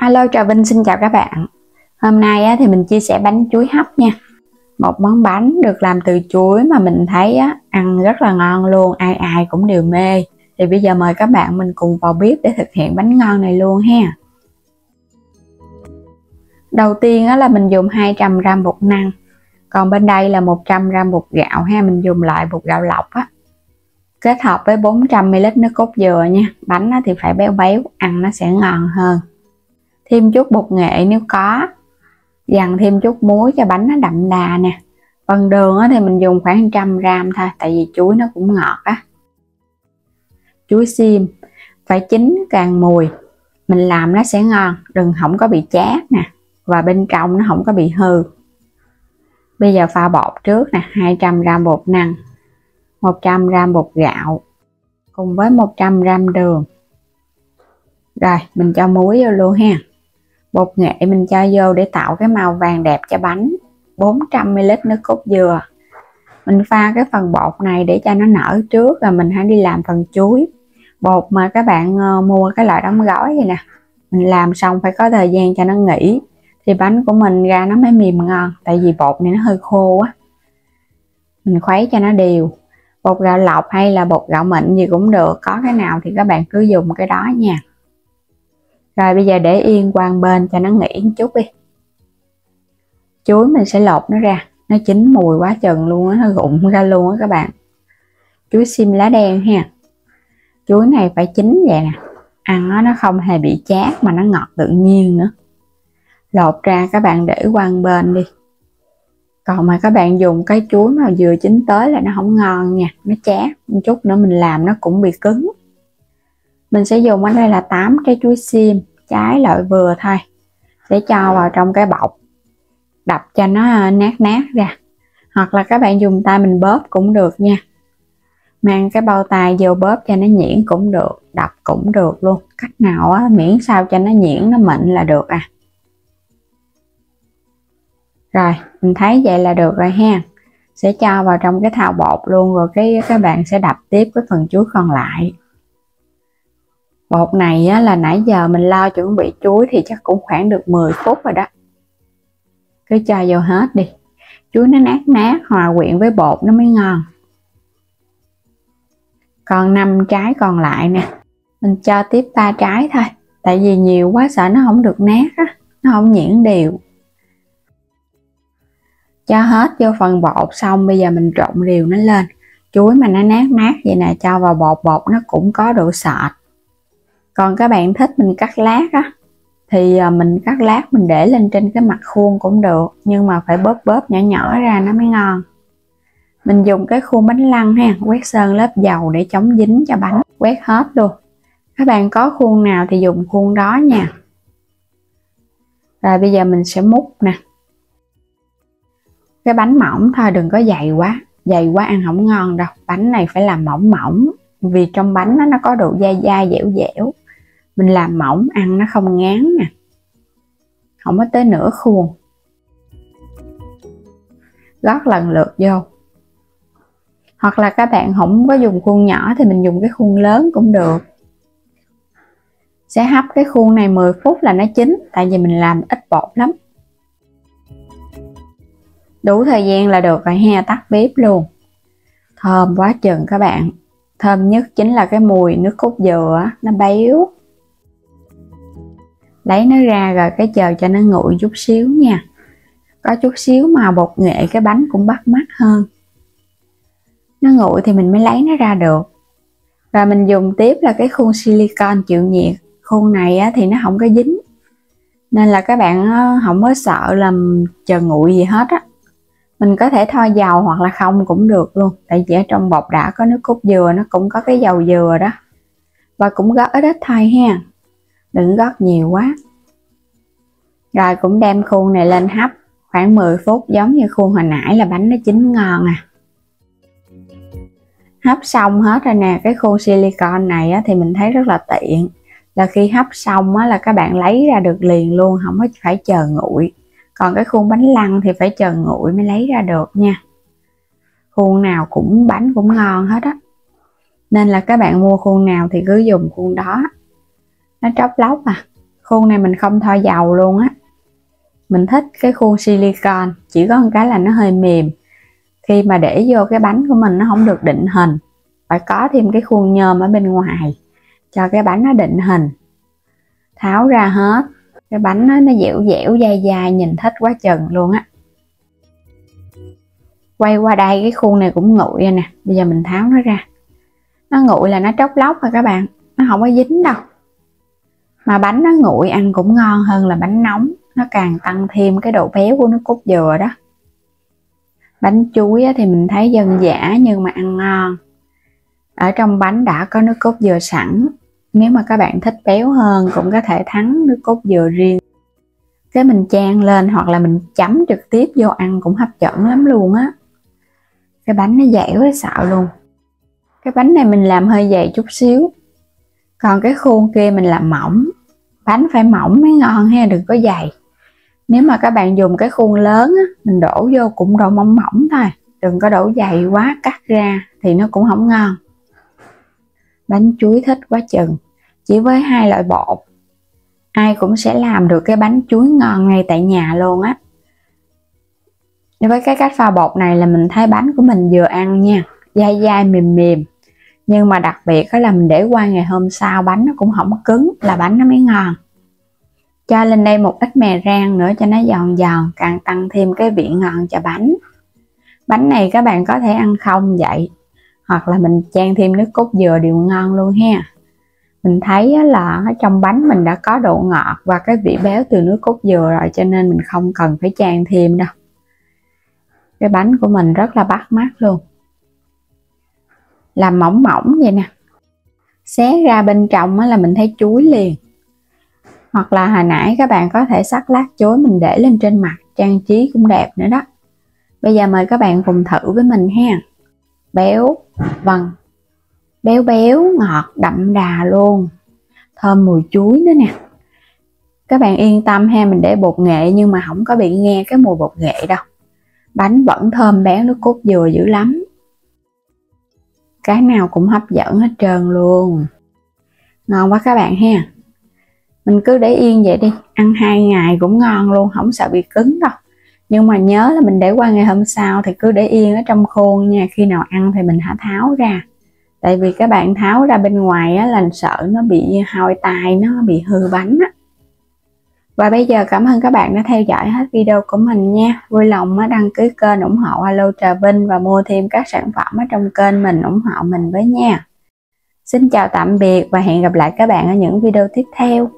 Hello, Trà Vinh xin chào các bạn. Hôm nay thì mình chia sẻ bánh chuối hấp nha. Một món bánh được làm từ chuối mà mình thấy ăn rất là ngon luôn, ai ai cũng đều mê. Thì bây giờ mời các bạn mình cùng vào bếp để thực hiện bánh ngon này luôn ha. Đầu tiên là mình dùng 200g bột năng. Còn bên đây là 100g bột gạo ha, mình dùng lại bột gạo lọc kết hợp với 400ml nước cốt dừa nha. Bánh thì phải béo béo, ăn nó sẽ ngon hơn. Thêm chút bột nghệ nếu có, dằn thêm chút muối cho bánh nó đậm đà nè. Phần đường thì mình dùng khoảng 100g thôi, tại vì chuối nó cũng ngọt Chuối xiêm phải chín càng mùi, mình làm nó sẽ ngon, đừng không có bị chát nè, và bên trong nó không có bị hư. Bây giờ pha bột trước nè, 200g bột năng, 100g bột gạo cùng với 100g đường. Rồi mình cho muối vô luôn ha. Bột nghệ mình cho vô để tạo cái màu vàng đẹp cho bánh. 400ml nước cốt dừa. Mình pha cái phần bột này để cho nó nở trước, rồi mình hãy đi làm phần chuối. Bột mà các bạn mua cái loại đóng gói vậy nè, mình làm xong phải có thời gian cho nó nghỉ thì bánh của mình ra nó mới mềm ngon, tại vì bột này nó hơi khô Mình khuấy cho nó đều. Bột gạo lọc hay là bột gạo mịn gì cũng được, có cái nào thì các bạn cứ dùng cái đó nha. Rồi bây giờ để yên qua một bên cho nó nghỉ một chút đi. Chuối mình sẽ lột nó ra, nó chín mùi quá chừng luôn nó rụng ra luôn các bạn. Chuối xiêm lá đen ha. Chuối này phải chín vậy nè, ăn nó không hề bị chát mà nó ngọt tự nhiên nữa. Lột ra các bạn để qua một bên đi. Còn mà các bạn dùng cái chuối mà vừa chín tới là nó không ngon nha, nó chát một chút nữa mình làm nó cũng bị cứng. Mình sẽ dùng ở đây là 8 trái chuối xiêm, trái loại vừa thôi, để cho vào trong cái bọc, đập cho nó nát nát ra, hoặc là các bạn dùng tay mình bóp cũng được nha. Mang cái bao tay vô bóp cho nó nhuyễn cũng được, đập cũng được luôn, cách nào miễn sao cho nó nhuyễn nó mịn là được Rồi mình thấy vậy là được rồi ha. Sẽ cho vào trong cái thau bột luôn, rồi các bạn sẽ đập tiếp cái phần chuối còn lại. Bột này là nãy giờ mình lo chuẩn bị chuối thì chắc cũng khoảng được 10 phút rồi đó. Cứ cho vô hết đi, chuối nó nát nát hòa quyện với bột nó mới ngon. Còn 5 trái còn lại nè, mình cho tiếp 3 trái thôi, tại vì nhiều quá sợ nó không được nát nó không nhuyễn đều. Cho hết vô phần bột xong bây giờ mình trộn đều nó lên. Chuối mà nó nát nát vậy nè, cho vào bột nó cũng có độ sệt. Còn các bạn thích mình cắt lát thì mình cắt lát mình để lên trên cái mặt khuôn cũng được, nhưng mà phải bóp nhỏ nhỏ ra nó mới ngon. Mình dùng cái khuôn bánh lăng ha, quét sơn lớp dầu để chống dính cho bánh, quét hết luôn. Các bạn có khuôn nào thì dùng khuôn đó nha. Rồi bây giờ mình sẽ múc nè. Cái bánh mỏng thôi, đừng có dày quá ăn không ngon đâu. Bánh này phải làm mỏng mỏng, vì trong bánh nó có độ dai dai dẻo dẻo. Mình làm mỏng ăn nó không ngán nè, không có tới nửa khuôn. Gót lần lượt vô. Hoặc là các bạn không có dùng khuôn nhỏ thì mình dùng cái khuôn lớn cũng được. Sẽ hấp cái khuôn này 10 phút là nó chín, tại vì mình làm ít bột lắm. Đủ thời gian là được rồi ha, tắt bếp luôn. Thơm quá chừng các bạn. Thơm nhất chính là cái mùi nước cốt dừa nó béo. Lấy nó ra rồi cái chờ cho nó nguội chút xíu nha. Có chút xíu màu bột nghệ cái bánh cũng bắt mắt hơn. Nó nguội thì mình mới lấy nó ra được. Rồi mình dùng tiếp là cái khuôn silicone chịu nhiệt. Khuôn này thì nó không có dính, nên là các bạn không có sợ làm chờ nguội gì hết Mình có thể thoa dầu hoặc là không cũng được luôn, tại vì ở trong bột đã có nước cốt dừa, nó cũng có cái dầu dừa đó. Và cũng gót ít ít thôi ha, đừng gót nhiều quá. Rồi cũng đem khuôn này lên hấp khoảng 10 phút, giống như khuôn hồi nãy là bánh nó chín ngon Hấp xong hết rồi nè. Cái khuôn silicone này thì mình thấy rất là tiện, là khi hấp xong là các bạn lấy ra được liền luôn, không có phải chờ nguội. Còn cái khuôn bánh lăng thì phải chờ nguội mới lấy ra được nha. Khuôn nào cũng bánh cũng ngon hết nên là các bạn mua khuôn nào thì cứ dùng khuôn đó, nó tróc lóc Khuôn này mình không thoa dầu luôn á. Mình thích cái khuôn silicon, chỉ có một cái là nó hơi mềm. Khi mà để vô cái bánh của mình nó không được định hình, phải có thêm cái khuôn nhôm ở bên ngoài cho cái bánh nó định hình. Tháo ra hết, cái bánh nó dẻo dẻo dai dai, nhìn thích quá chừng luôn á. Quay qua đây, cái khuôn này cũng nguội nè, bây giờ mình tháo nó ra. Nó nguội là nó tróc lóc rồi các bạn, nó không có dính đâu. Mà bánh nó nguội ăn cũng ngon hơn là bánh nóng, nó càng tăng thêm cái độ béo của nước cốt dừa đó. Bánh chuối thì mình thấy dân dã nhưng mà ăn ngon. Ở trong bánh đã có nước cốt dừa sẵn, nếu mà các bạn thích béo hơn cũng có thể thắng nước cốt dừa riêng. Cái mình chan lên hoặc là mình chấm trực tiếp vô ăn cũng hấp dẫn lắm luôn á. Cái bánh nó dẻo quá sợ luôn. Cái bánh này mình làm hơi dày chút xíu, còn cái khuôn kia mình làm mỏng. Bánh phải mỏng mới ngon ha, đừng có dày. Nếu mà các bạn dùng cái khuôn lớn á, mình đổ vô cũng độ mỏng mỏng thôi, đừng có đổ dày quá, cắt ra thì nó cũng không ngon. Bánh chuối thích quá chừng. Chỉ với 2 loại bột, ai cũng sẽ làm được cái bánh chuối ngon ngay tại nhà luôn á. Với cái cách pha bột này là mình thấy bánh của mình vừa ăn nha, dai dai mềm mềm. Nhưng mà đặc biệt đó là mình để qua ngày hôm sau bánh nó cũng không cứng, là bánh nó mới ngon. Cho lên đây một ít mè rang nữa cho nó giòn giòn, càng tăng thêm cái vị ngon cho bánh. Bánh này các bạn có thể ăn không vậy, hoặc là mình chan thêm nước cốt dừa đều ngon luôn ha. Mình thấy là trong bánh mình đã có độ ngọt và cái vị béo từ nước cốt dừa rồi, cho nên mình không cần phải chan thêm đâu. Cái bánh của mình rất là bắt mắt luôn. Làm mỏng mỏng vậy nè, xé ra bên trong là mình thấy chuối liền. Hoặc là hồi nãy các bạn có thể xắt lát chuối mình để lên trên mặt, trang trí cũng đẹp nữa đó. Bây giờ mời các bạn cùng thử với mình ha. Béo, vâng, béo béo, ngọt, đậm đà luôn, thơm mùi chuối nữa nè. Các bạn yên tâm ha, mình để bột nghệ nhưng mà không có bị nghe cái mùi bột nghệ đâu. Bánh vẫn thơm béo nước cốt dừa dữ lắm. Cái nào cũng hấp dẫn hết trơn luôn. Ngon quá các bạn ha. Mình cứ để yên vậy đi, ăn 2 ngày cũng ngon luôn, không sợ bị cứng đâu. Nhưng mà nhớ là mình để qua ngày hôm sau thì cứ để yên ở trong khuôn nha, khi nào ăn thì mình hãy tháo ra. Tại vì các bạn tháo ra bên ngoài là sợ nó bị hôi tai, nó bị hư bánh á. Và bây giờ cảm ơn các bạn đã theo dõi hết video của mình nha. Vui lòng đăng ký kênh ủng hộ Alo Trà Vinh và mua thêm các sản phẩm ở trong kênh mình, ủng hộ mình với nha. Xin chào tạm biệt và hẹn gặp lại các bạn ở những video tiếp theo.